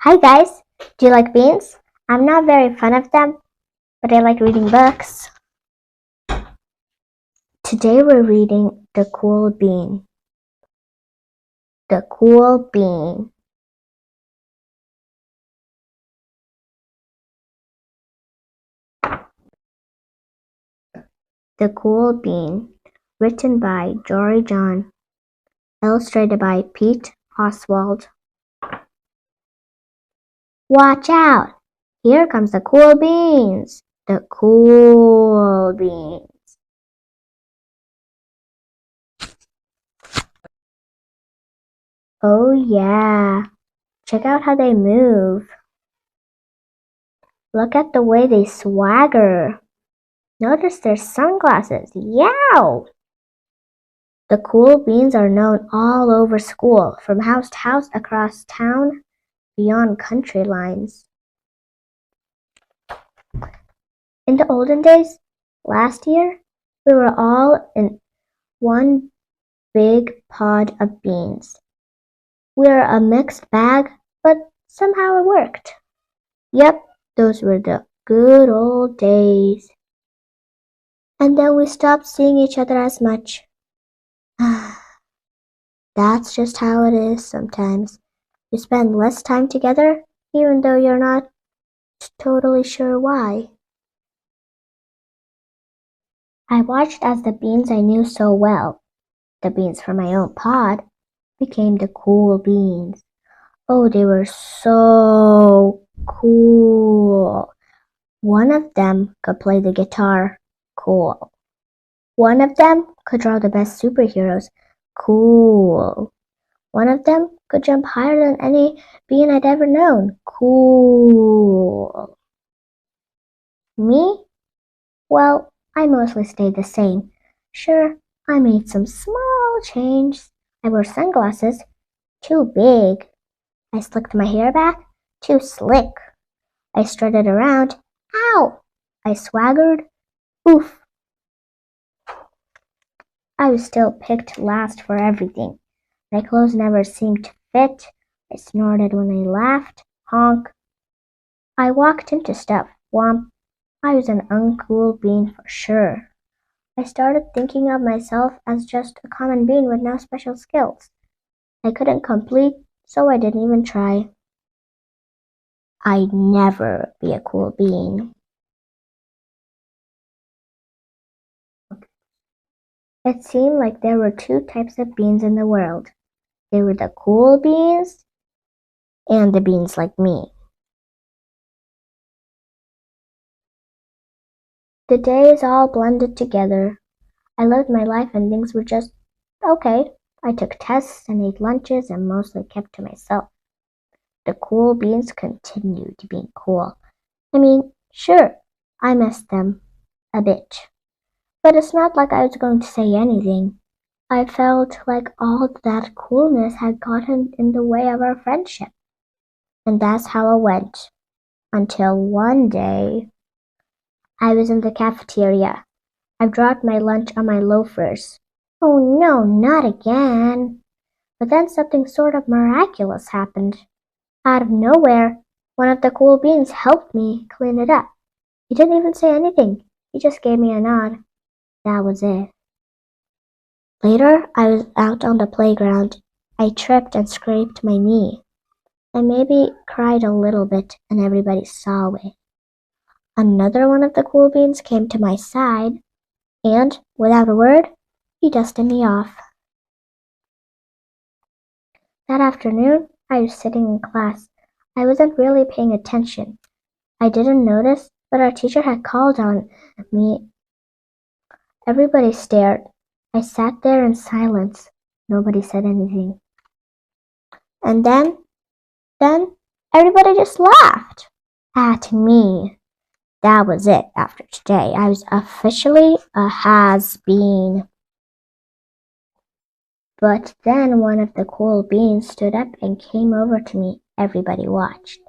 Hi guys, do you like beans? I'm not very fond of them, but I like reading books. Today we're reading The Cool Bean. The Cool Bean. The Cool Bean, written by Jory John, illustrated by Pete Oswald. Watch out! Here comes the cool beans! The cool beans. Oh yeah, check out how they move. Look at the way they swagger. Notice their sunglasses. Yow! The cool beans are known all over school, from house to house, across town, beyond country lines. In the olden days, last year, we were all in one big pod of beans. We're a mixed bag, but somehow it worked. Yep, those were the good old days. And then we stopped seeing each other as much. That's just how it is sometimes. You spend less time together, even though you're not totally sure why. I watched as the beans I knew so well, the beans from my own pod, became the cool beans. Oh, they were so cool. One of them could play the guitar. Cool. One of them could draw the best superheroes. Cool. One of them could jump higher than any bean I'd ever known. Cool. Me? Well, I mostly stayed the same. Sure, I made some small changes. I wore sunglasses. Too big. I slicked my hair back. Too slick. I strutted around. Ow! I swaggered. Oof. I was still picked last for everything. My clothes never seemed to fit. I snorted when I laughed. Honk. I walked into stuff. Womp. I was an uncool bean for sure. I started thinking of myself as just a common bean with no special skills. I couldn't complete, so I didn't even try. I'd never be a cool bean. It seemed like there were two types of beans in the world. They were the cool beans and the beans like me. The days all blended together. I lived my life and things were just okay. I took tests and ate lunches and mostly kept to myself. The cool beans continued being cool. I mean, sure, I missed them a bit. But it's not like I was going to say anything. I felt like all that coolness had gotten in the way of our friendship. And that's how it went. Until one day, I was in the cafeteria. I dropped my lunch on my loafers. Oh no, not again. But then something sort of miraculous happened. Out of nowhere, one of the cool beans helped me clean it up. He didn't even say anything. He just gave me a nod. That was it. Later, I was out on the playground. I tripped and scraped my knee. I maybe cried a little bit and everybody saw it. Another one of the cool beans came to my side and, without a word, he dusted me off. That afternoon, I was sitting in class. I wasn't really paying attention. I didn't notice, but our teacher had called on me. Everybody stared. I sat there in silence. Nobody said anything. And then everybody just laughed at me. That was it after today. I was officially a has-been. But then one of the cool beans stood up and came over to me. Everybody watched.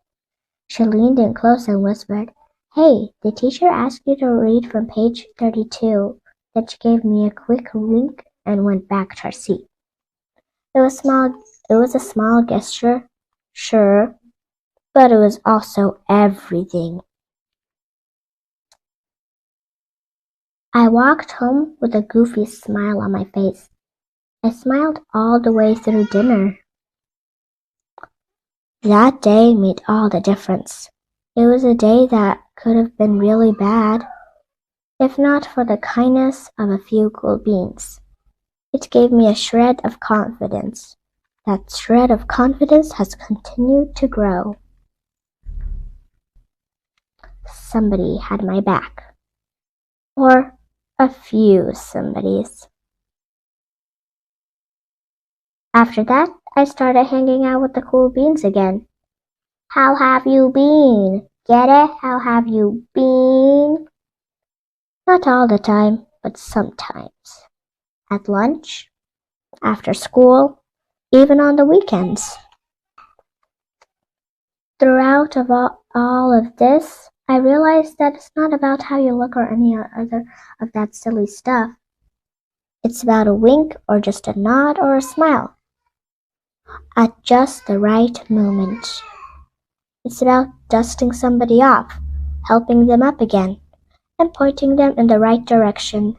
She leaned in close and whispered, "Hey, the teacher asked you to read from page 32. Then she gave me a quick wink and went back to her seat. It was a small gesture, sure, but it was also everything. I walked home with a goofy smile on my face. I smiled all the way through dinner. That day made all the difference. It was a day that could have been really bad, if not for the kindness of a few cool beans. It gave me a shred of confidence. That shred of confidence has continued to grow. Somebody had my back. Or a few somebodies. After that, I started hanging out with the cool beans again. How have you been? Get it? How have you been? Not all the time, but sometimes. At lunch, after school, even on the weekends. Throughout all of this, I realized that it's not about how you look or any other of that silly stuff. It's about a wink or just a nod or a smile at just the right moment. It's about dusting somebody off, helping them up again, and pointing them in the right direction.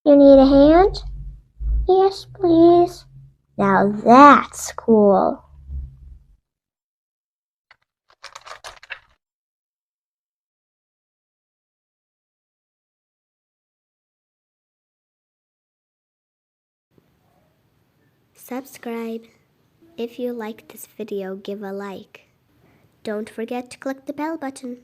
You need a hand? Yes, please. Now that's cool. Subscribe. If you like this video, give a like. Don't forget to click the bell button.